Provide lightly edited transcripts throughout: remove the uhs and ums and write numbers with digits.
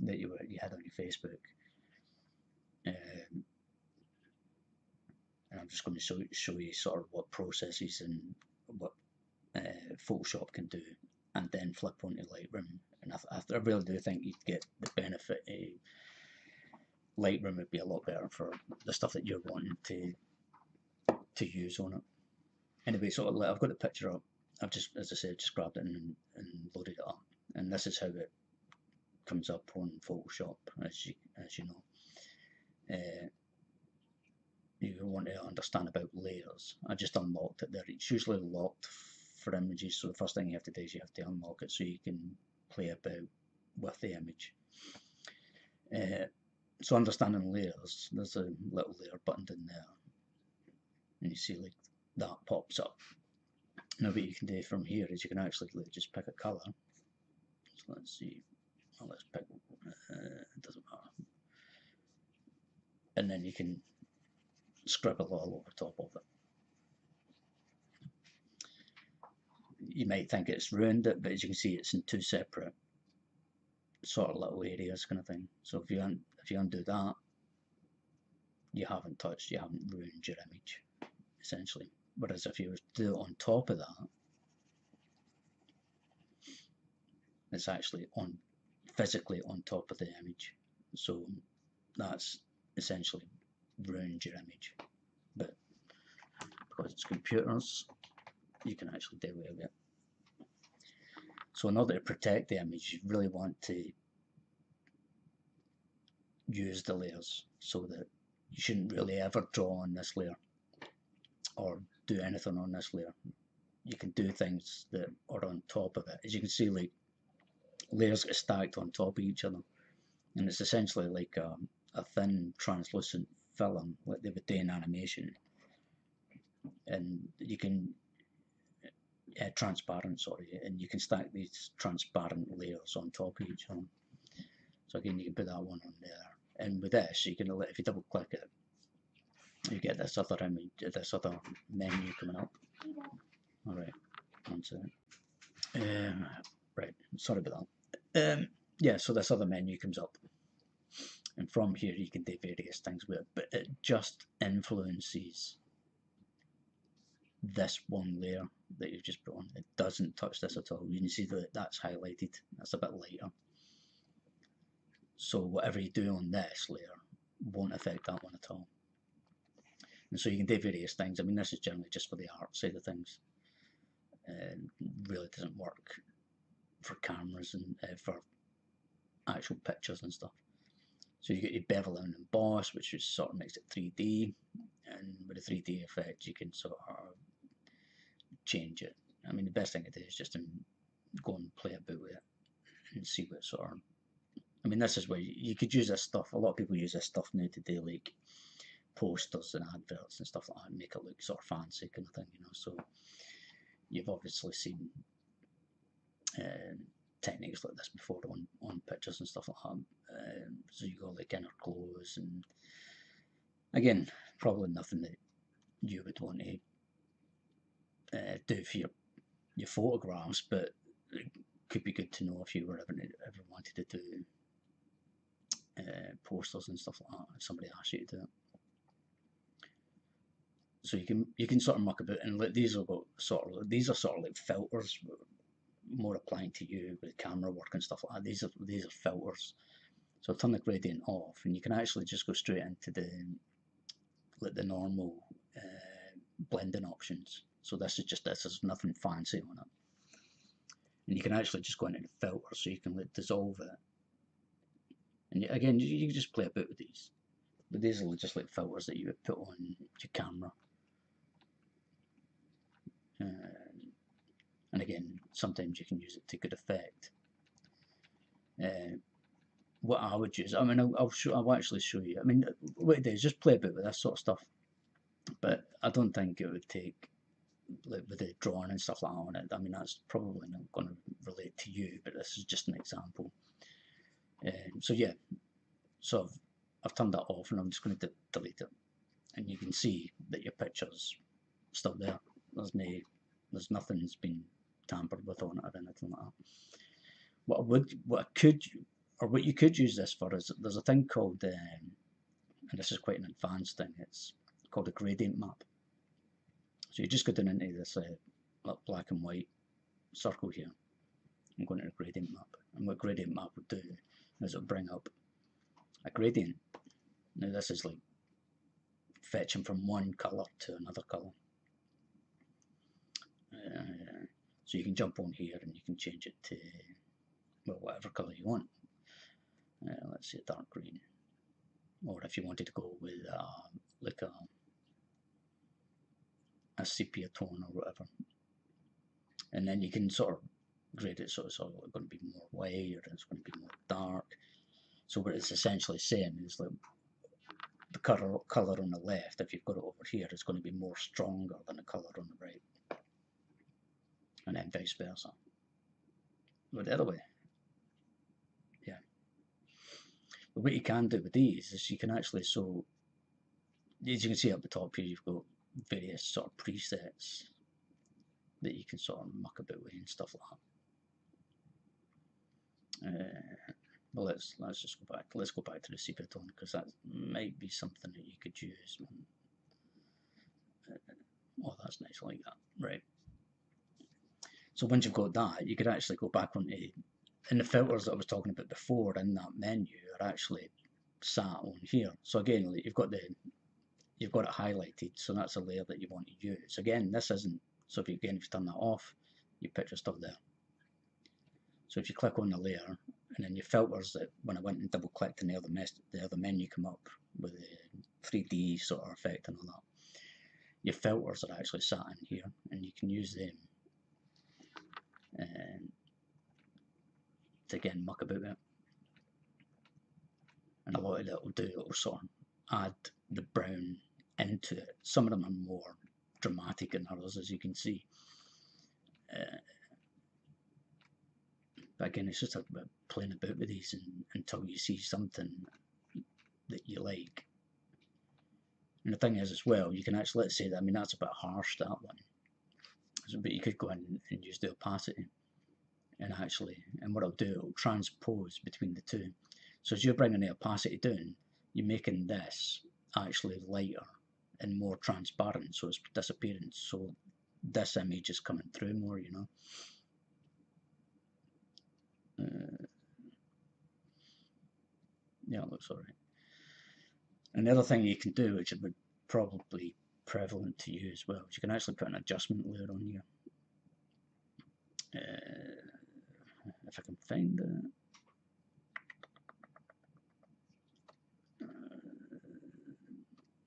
that you had on your Facebook. And I'm just going to show you sort of what processes and what Photoshop can do, and then flip onto Lightroom. And I really do think you'd get the benefit. Lightroom would be a lot better for the stuff that you're wanting to use on it. Anyway, so I've got the picture up. I've just, as I said, just grabbed it and loaded it up. And this is how it comes up on Photoshop, as you know. You want to understand about layers. I just unlocked it there. It's usually locked for images, so the first thing you have to do is you have to unlock it so you can play about with the image. So understanding layers, there's a little layer button in there, and you see like that pops up. Now what you can do from here is you can actually just pick a colour. So let's see, well, let's pick, it doesn't matter. And then you can scribble all over top of it. You might think it's ruined it, but as you can see, it's in two separate sort of little areas kind of thing. So if you undo that, you haven't ruined your image, essentially. Whereas if you were to do it on top of that, it's actually physically on top of the image. So that's essentially ruined your image. But because it's computers, you can actually do away with it. So in order to protect the image, you really want to use the layers, so that you shouldn't really ever draw on this layer or do anything on this layer. You can do things that are on top of it. As you can see, like, layers get stacked on top of each other, and it's essentially like a thin translucent film, like they would do in animation. And you can transparent, sorry, and you can stack these transparent layers on top of each other. So again, you can put that one on there, and with this, you can, if you double click it, you get this other image, this other menu coming up. All right, one second. Right, sorry about that. Yeah, so this other menu comes up, and from here you can do various things with it, but it just influences this one layer that you've just put on. It doesn't touch this at all. You can see that that's highlighted. That's a bit lighter. So whatever you do on this layer won't affect that one at all. And so you can do various things. I mean, this is generally just for the art side of things. Really doesn't work for cameras and for actual pictures and stuff. So you get your bevel and emboss, which is sort of makes it 3D, and with a 3D effect you can sort of change it. I mean, the best thing to do is just to go and play about with it and see what sort of. I mean, this is where you could use this stuff. A lot of people use this stuff now to do like posters and adverts and stuff like that, and make it look sort of fancy kind of thing, you know. So you've obviously seen techniques like this before on pictures and stuff like that. So you got like inner glows, and again, probably nothing that you would want to do for your photographs, but it could be good to know if you were ever wanted to do posters and stuff like that, if somebody asks you to do it. So you can sort of muck about, and like these are sort of like filters, more applying to you with camera work and stuff like that. These are filters. So turn the gradient off, and you can actually just go straight into the normal blending options. So this is nothing fancy on it, and you can actually just go into the filter, so you can dissolve it. And again, you can just play a bit with these. But these are just like filters that you would put on your camera. And again, sometimes you can use it to good effect. What I would use, I mean, I'll actually show you. I mean, what it is, just play a bit with this sort of stuff. But I don't think it would take, like with the drawing and stuff like that on it. I mean, that's probably not going to relate to you, but this is just an example. So yeah, so I've turned that off, and I'm just going to delete it. And you can see that your picture's still there. There's nothing's been tampered with on it or anything like that. What I could or what you could use this for is there's a thing called, and this is quite an advanced thing, it's called a gradient map. So you just go down into this black and white circle here. I'm going to a gradient map, and what gradient map will do is it'll bring up a gradient. Now this is like fetching from one colour to another colour. So you can jump on here and you can change it to, well, whatever colour you want. Let's say dark green, or if you wanted to go with like a sepia tone or whatever, and then you can sort of grade it so it's all going to be more white or it's going to be more dark. So what it's essentially saying is like the colour on the left, if you've got it over here, is going to be more stronger than the colour on the right, and then vice versa. But the other way, yeah. But what you can do with these is you can actually, so as you can see up the top here, you've got various sort of presets that you can sort of muck about with and stuff like that. Well, let's just go back. Let's go back to the sepia tone, because that might be something that you could use. Oh, that's nice, like that. Right. So once you've got that, you could actually go back onto, and the filters that I was talking about before in that menu are actually sat on here. So again, like you've got it highlighted, so that's a layer that you want to use. Again, this isn't, so if you turn that off, you put your stuff there. So if you click on the layer, and then your filters, that when I went and double clicked and the other menu come up with the 3D sort of effect and all that, your filters are actually sat in here, and you can use them to again muck about it. And a lot of that will do, it will sort of add the brown into it. Some of them are more dramatic than others, as you can see. But again, it's just about playing about with these until you see something that you like. And the thing is as well, you can actually, let's say that, I mean, that's a bit harsh, that one. But you could go in and use the opacity. And actually, and what it'll do, it'll transpose between the two. So as you're bringing the opacity down, you're making this actually lighter and more transparent, so it's disappearing. So this image is coming through more, you know. Yeah, it looks alright. Another thing you can do, which would probably prevalent to you as well, is you can actually put an adjustment layer on here. If I can find it.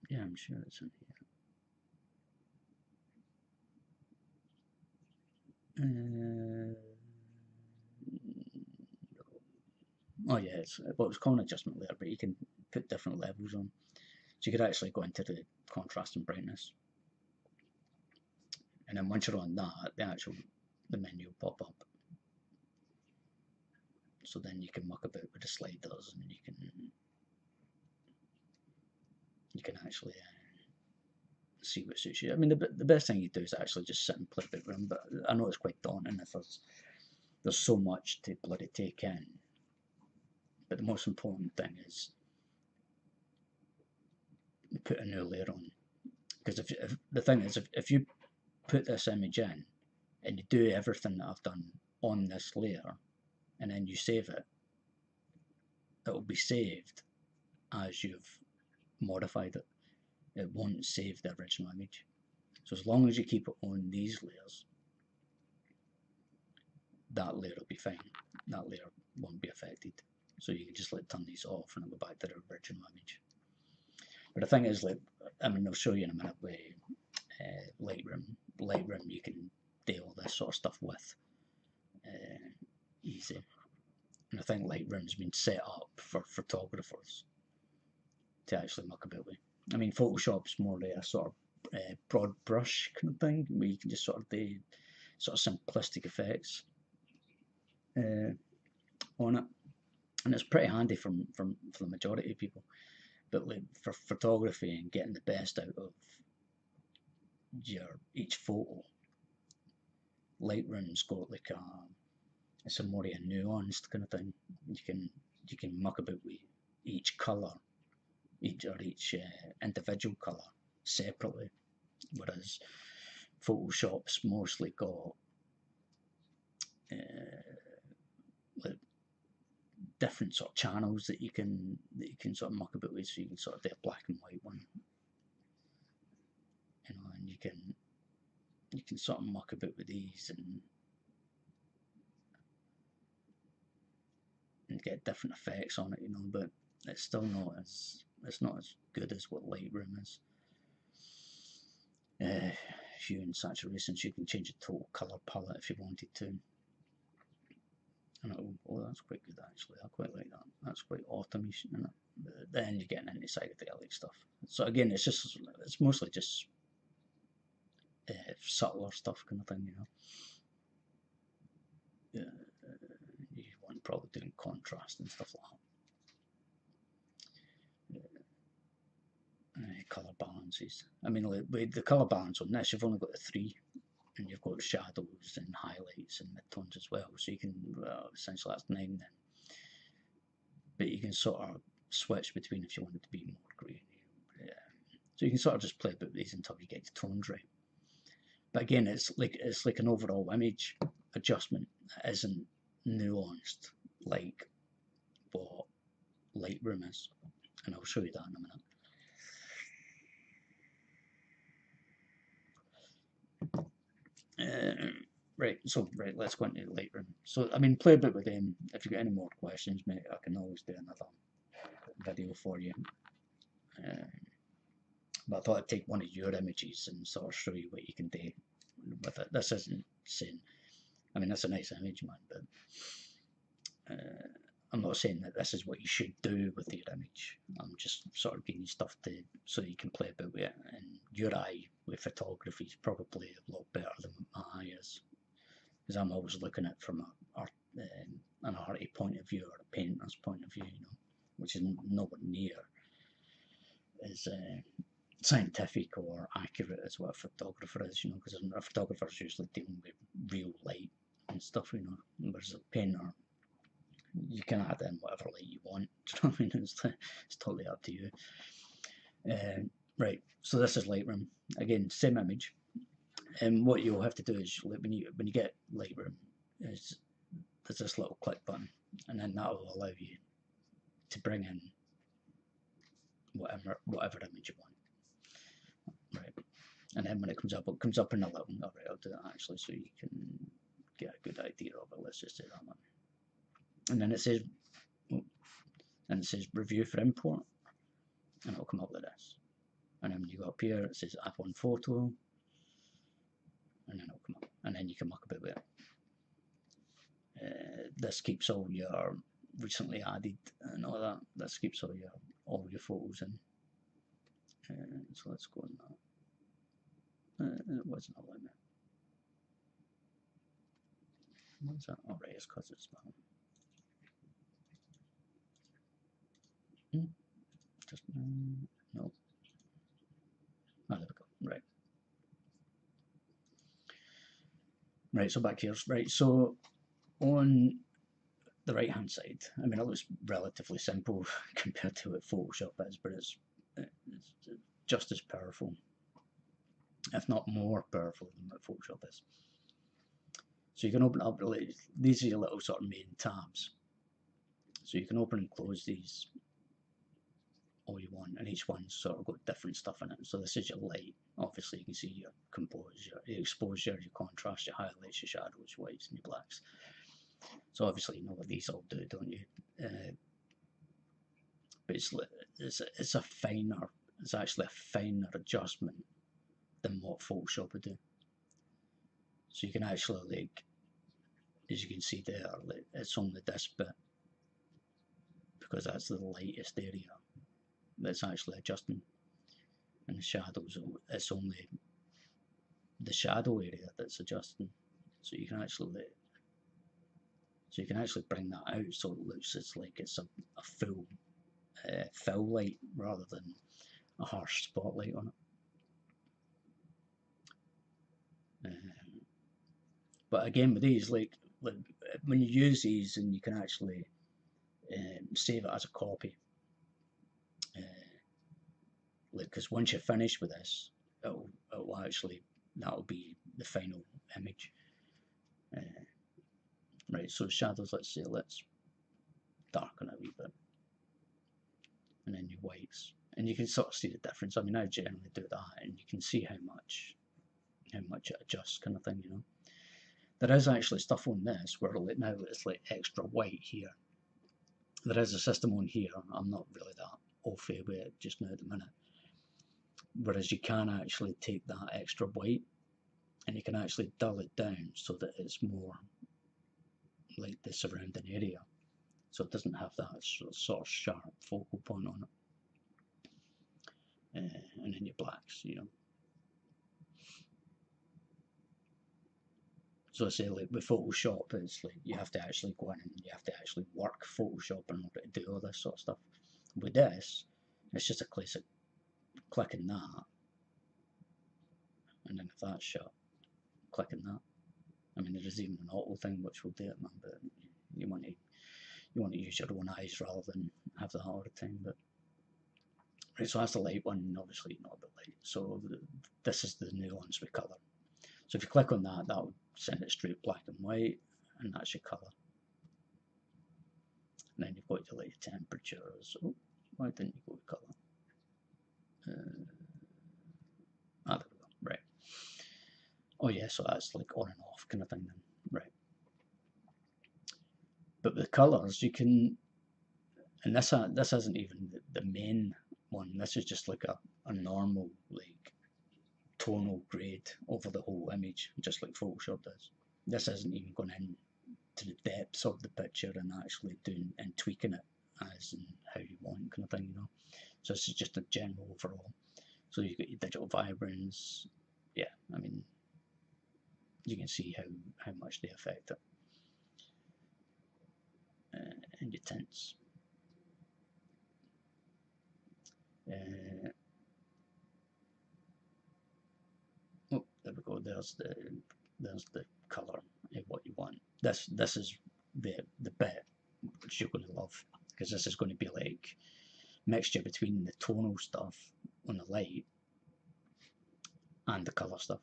Yeah, I'm sure it's in here. Oh yeah, it's called an adjustment layer, but you can put different levels on. So you could actually go into the contrast and brightness, and then once you're on that, the menu will pop up. So then you can muck about with the sliders, and you can actually see what suits you. I mean, the best thing you do is actually just sit and play a bit with them, but I know it's quite daunting if there's so much to bloody take in. But the most important thing is put a new layer on, because if the thing is, if you put this image in and you do everything that I've done on this layer and then you save it, it will be saved as you've modified it. It won't save the original image. So as long as you keep it on these layers, that layer will be fine. That layer won't be affected. So you can just turn these off and it'll go back to the original image. But the thing is, like, I mean, I'll show you in a minute with Lightroom. Lightroom you can do all this sort of stuff with easy. And I think Lightroom's been set up for photographers to actually muck about with. I mean, Photoshop's more like a sort of broad brush kind of thing, where you can just sort of do sort of simplistic effects on it, and it's pretty handy for the majority of people. But like for photography and getting the best out of each photo, Lightroom's got like it's a more nuanced kind of thing. You you can muck about with each colour, each individual colour separately, whereas Photoshop's mostly got like different sort of channels that you can sort of muck about with. So you can sort of do a black and white one, you know, and you can sort of muck about with these and get different effects on it, you know, but it's still not as good as what Lightroom is. Hue and saturation, so you can change the total colour palette if you wanted to. And oh, that's quite good actually. I quite like that. That's quite autumnish, isn't it? But then you're getting into psychedelic stuff. So again, it's mostly just subtler stuff kind of thing, you know. You want probably doing contrast and stuff like that. Colour balances. I mean, like, with the colour balance on this, you've only got the 3. And you've got shadows and highlights and midtones as well, so you can essentially that's 9 then. But you can sort of switch between if you want it to be more grey. So you can sort of just play about these until you get the tones right. But again, it's like an overall image adjustment that isn't nuanced like what Lightroom is, and I'll show you that in a minute. Right, let's go into Lightroom. So, I mean, play a bit with them. If you've got any more questions, mate, I can always do another video for you. But I thought I'd take one of your images and sort of show you what you can do with it. This isn't saying, I mean, that's a nice image, man, but I'm not saying that this is what you should do with your image. I'm just sort of giving you stuff so you can play about with it. And your eye with photography is probably a lot better than my eye is, because I'm always looking at it from an arty point of view or a painter's point of view, you know, which is nowhere near as scientific or accurate as what a photographer is, you know, because a photographer is usually dealing with real light and stuff, you know, whereas a painter, you can add in whatever light you want. Do you know what I mean? It's totally up to you. Right, so this is Lightroom. Again, same image. And what you'll have to do is when you get Lightroom, there's this little click button, and then that will allow you to bring in whatever image you want. Right, and then when it comes up in a little. Alright, I'll do that actually, so you can get a good idea of it. Let's just do that one. And then it says review for import, and it'll come up like this. And then when you go up here, it says add one photo, and then it'll come up, and then you can muck about with it. This keeps all your recently added and all that. This keeps all your photos in. So let's go on that. It wasn't a limit. What's that? Oh, right, it's because it's small. Just no. Oh, there we go. Right. Right, so back here. Right, so on the right hand side, I mean, it looks relatively simple compared to what Photoshop is, but it's just as powerful, if not more powerful than what Photoshop is. So you can open up, these are your little sort of main tabs. So you can open and close these all you want, and each one's sort of got different stuff in it. So this is your light. Obviously you can see your compose, your exposure, your contrast, your highlights, your shadows, your whites and your blacks. So obviously you know what these all do, don't you? But it's actually a finer adjustment than what Photoshop would do. So you can actually, like, as you can see there, like, it's only this bit, because that's the lightest area that's actually adjusting. And the shadows, it's only the shadow area that's adjusting. So you can actually bring that out so it looks like it's a full fill light rather than a harsh spotlight on it. But again, with these, like when you use these, and you can actually save it as a copy. Because once you're finished with this, it'll actually, that'll be the final image. Right, so shadows, let's say, let's darken it a wee bit. And then your whites. And you can sort of see the difference. I mean, I generally do that, and you can see how much it adjusts, kind of thing, you know. There is actually stuff on this where like now it's like extra white here. There is a system on here. I'm not really that au fait with it just now at the minute. Whereas you can actually take that extra white and you can actually dull it down so that it's more like the surrounding area. So it doesn't have that sort of sharp focal point on it. And then your blacks, you know. So I say, like with Photoshop, it's like you have to actually go in and you have to actually work Photoshop in order to do all this sort of stuff. With this, it's just a case of clicking that, and then if that's shut, clicking that. I mean, there is even an auto thing which will do it, man. But you want to use your own eyes rather than have that all the time. But right, so that's the light one. Obviously, not the light. So this is the nuance with color. So if you click on that, that will send it straight black and white, and that's your color. And then you've got your light temperatures. Oh, why didn't you go with color? There we go. Right. Oh yeah, so that's like on and off kind of thing then. Right. But with colors, you can, and this isn't even the main one. This is just like a normal like tonal grade over the whole image, just like Photoshop does. This isn't even going in to the depths of the picture and actually doing and tweaking it as and how you want, kind of thing, you know. So this is just a general overall. So you've got your digital vibrance. Yeah, I mean, you can see how much they affect it. And your tints. Oh, there we go. There's the color of what you want. This is the bit which you're going to love, because this is going to be like mixture between the tonal stuff on the light and the color stuff.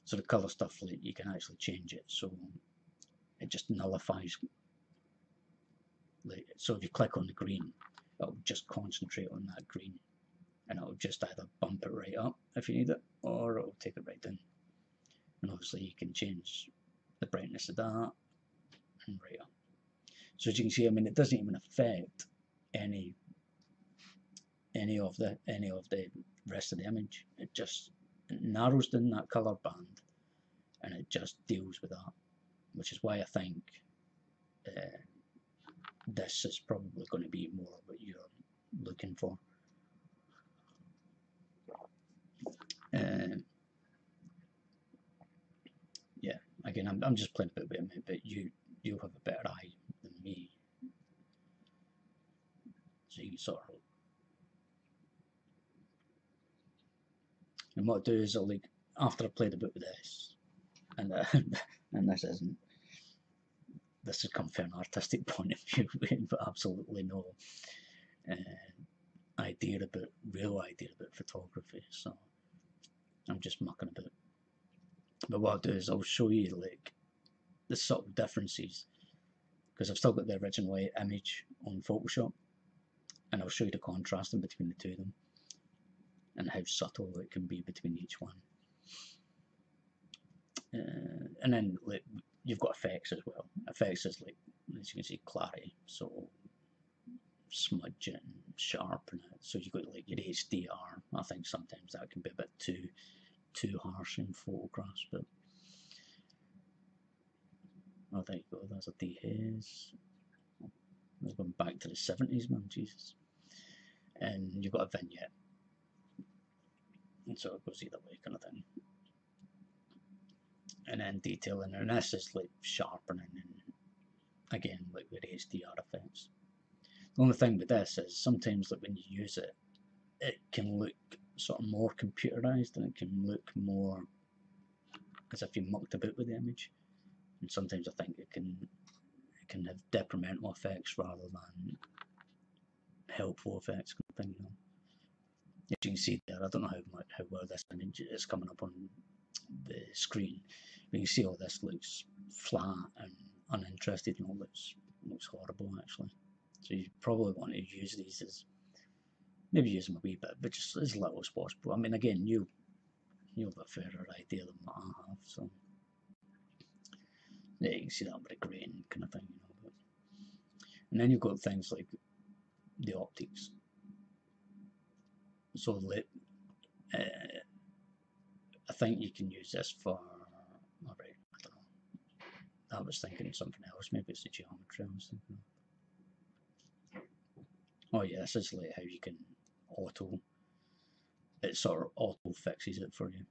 So the color stuff, like, you can actually change it, so it just nullifies. Like, so if you click on the green, it'll just concentrate on that green, and it'll just either bump it right up if you need it, or it'll take it right down. And obviously you can change the brightness of that and right up. So as you can see, I mean, it doesn't even affect any of the rest of the image. It just narrows down that color band, and it just deals with that, which is why I think this is probably going to be more what you're looking for. Yeah, again, I'm just playing a bit with it, but you have a better eye than me, so you can sort of. And what I'll do is I'll, like, after I played a bit with this, and and this has come from an artistic point of view, but absolutely no real idea about photography. So I'm just mucking about. But what I'll do is I'll show you like the subtle differences, because I've still got the original image on Photoshop, and I'll show you the contrasting between the two of them and how subtle it can be between each one. And then like, you've got effects as well. Effects is like, as you can see, clarity, so smudge it and sharpen it. So you've got like your HDR. I think sometimes that can be a bit too harsh in photographs, but oh, there you go. There's a dehaze. We're going back to the 70s, man, Jesus. And you've got a vignette, and so it goes either way, kind of thing. And then detailing, and this is like sharpening, and again, like with HDR effects. The only thing with this is sometimes, like, when you use it, it can look sort of more computerized, and it can look more as if you mucked about with the image. And sometimes I think it can can have detrimental effects rather than helpful effects, kind of thing, you know. As you can see there, I don't know how well this image is coming up on the screen, but you can see all this looks flat and uninterested, and all looks horrible actually. So you probably want to use these as, maybe use them a wee bit, but just as little as possible. I mean, again, you'll have a fairer idea than what I have, so yeah, you can see that with the grain kind of thing, you know. But, and then you've got things like the optics. So I think you can use this for, alright, I don't know. I was thinking something else, maybe it's the geometry I was thinking of. Oh yeah, this is like how you can it sort of auto fixes it for you.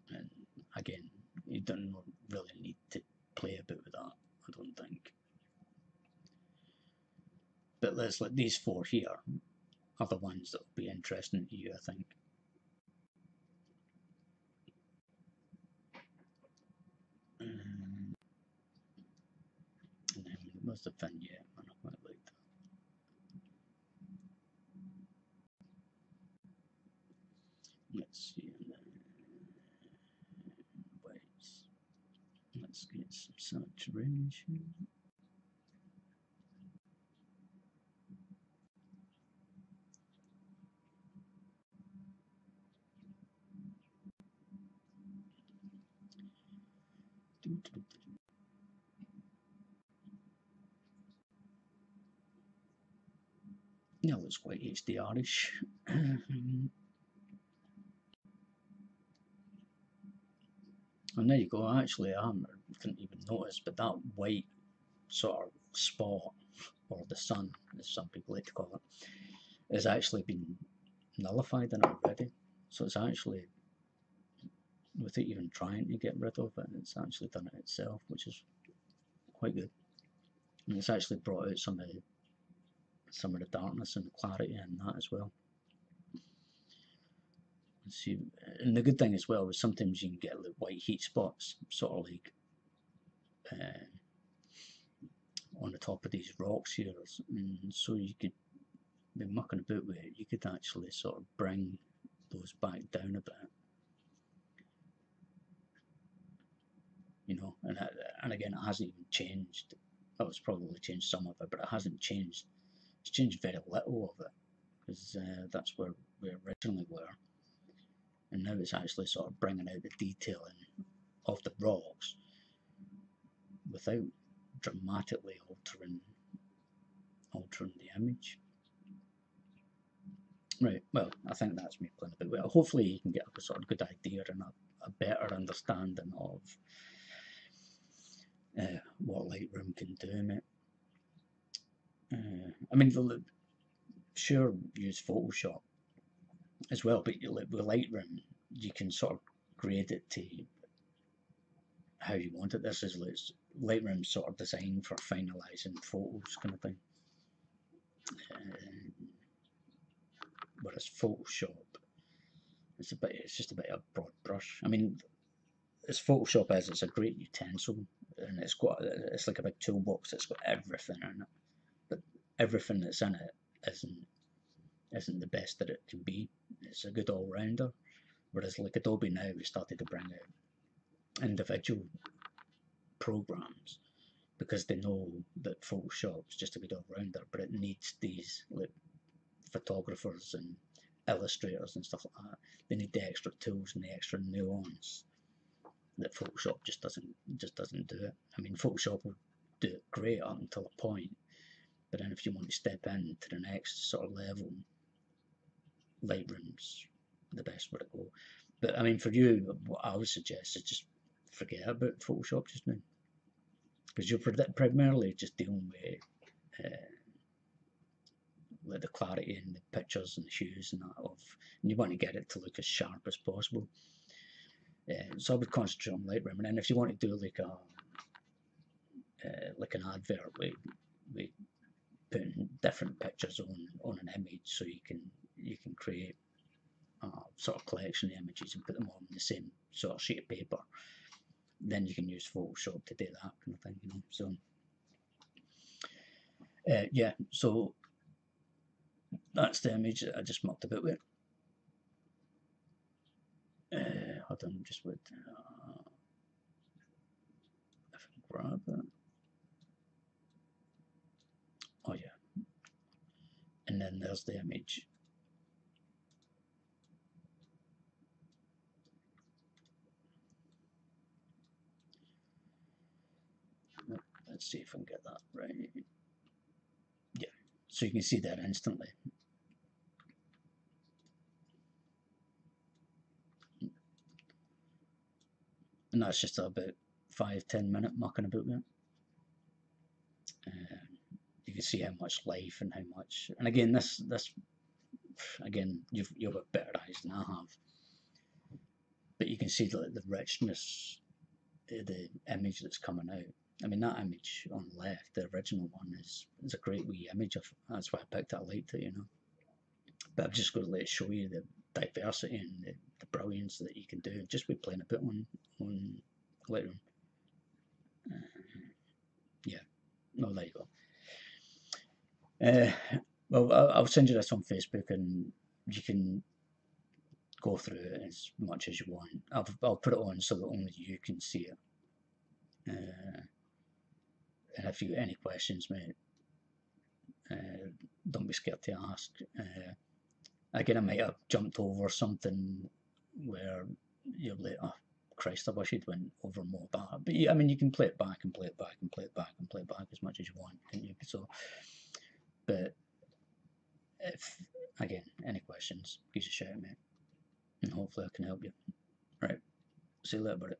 And again, you don't really need to play about with that, I don't think. But let's let these four here are the ones that will be interesting to you, I think. And then what's the vignette? I don't quite like that. Let's see, and then whites. Let's get some saturation. Yeah, looks quite HDR-ish. And there you go. Actually, I didn't even notice, but that white sort of spot, or the sun, as some people like to call it, has actually been nullified in it already. So it's actually, without even trying to get rid of it, it's actually done it itself, which is quite good. And it's actually brought out some of the darkness and the clarity in that as well. See, and the good thing as well is sometimes you can get like white heat spots, sort of like on the top of these rocks here, and so you could be mucking about with it. You could actually sort of bring those back down a bit, you know. And again, it hasn't even changed. Well, it's probably changed some of it, but it hasn't changed. It's changed very little of it, because that's where we originally were. And now it's actually sort of bringing out the detailing of the rocks without dramatically altering the image. Right, well, I think that's me playing a bit well. Hopefully you can get a sort of good idea and a better understanding of what Lightroom can do, mate. I mean, sure, use Photoshop as well, but with Lightroom, you can sort of grade it to how you want it. This is Lightroom sort of designed for finalising photos, kind of thing. Whereas Photoshop, it's just a bit of a broad brush. I mean, as Photoshop is, it's a great utensil, and it's like a big toolbox that's got everything in it. But everything that's in it isn't the best that it can be. It's a good all-rounder. Whereas like Adobe now, we started to bring out individual programs because they know that Photoshop's just a good all-rounder, but it needs these like photographers and illustrators and stuff like that. They need the extra tools and the extra nuance that Photoshop just doesn't do it. I mean, Photoshop will do it great up until a point, but then if you want to step into the next sort of level, Lightroom's the best way to go. But I mean, for you, what I would suggest is just forget about Photoshop just now, because you're primarily just dealing with the clarity and the pictures and the hues and that and you want to get it to look as sharp as possible. So I would concentrate on Lightroom, and then if you want to do like an advert with putting different pictures on an image, so you can create a sort of collection of images and put them on the same sort of sheet of paper, then you can use Photoshop to do that kind of thing, you know. So yeah, so that's the image that I just mucked about with. Hold on, just wait. If I grab it. Oh yeah, and then there's the image. Let's see if I can get that right. Yeah, so you can see that instantly. And that's just about 5-10 minute mucking about with it. You can see how much life and how much, and again, this again, you've got better eyes than I have, but you can see the richness of the image that's coming out. I mean, that image on the left, the original one, is a great wee image of. That's why I picked it. I liked it, you know. But I'm just going to let it show you the diversity and the brilliance that you can do just with playing a bit on Lightroom. Yeah, no, there you go. Well, I'll send you this on Facebook, and you can go through it as much as you want. I'll put it on so that only you can see it. And if you got any questions, mate, don't be scared to ask. Again, I might have jumped over something where you're like, oh Christ, I wish you'd went over more back. But yeah, I mean, you can play it back and play it back and play it back and play it back as much as you want, can you? So, but if again, any questions, give us a shout, mate, and hopefully I can help you. Right, see you later, buddy.